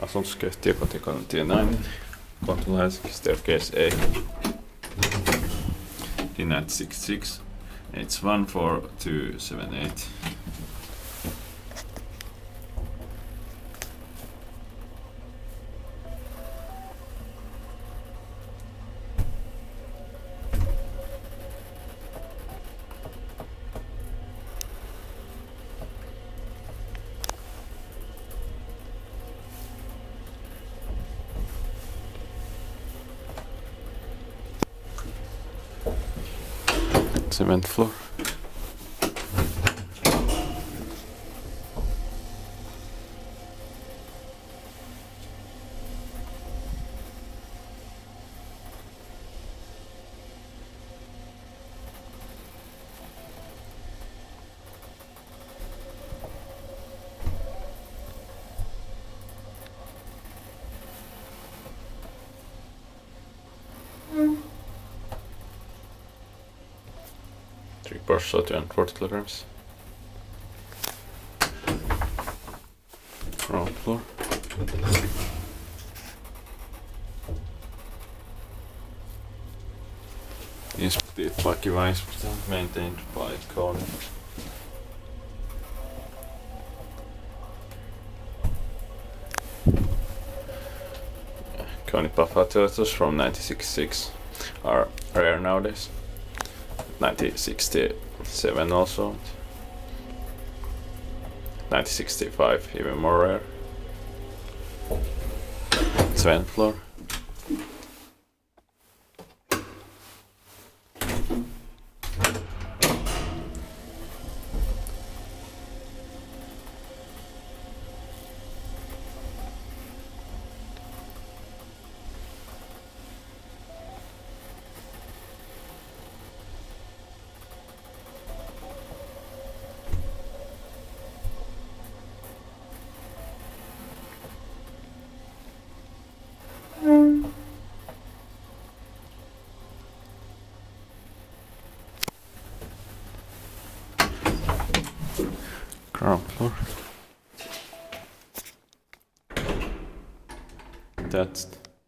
Asuntoskeittiö Kotikonnuntie 9. Kontula Helsinki, staircase A. Dinat 66 814278. Cement floor. Three bars, so 240 kilograms. Ground floor. Inspected by Kiva Inspector, maintained by Kone. Kone Papa turtles from 1966 are rare nowadays. 1967 also. 1965 even more rare. Cement floor. Ground floor. That's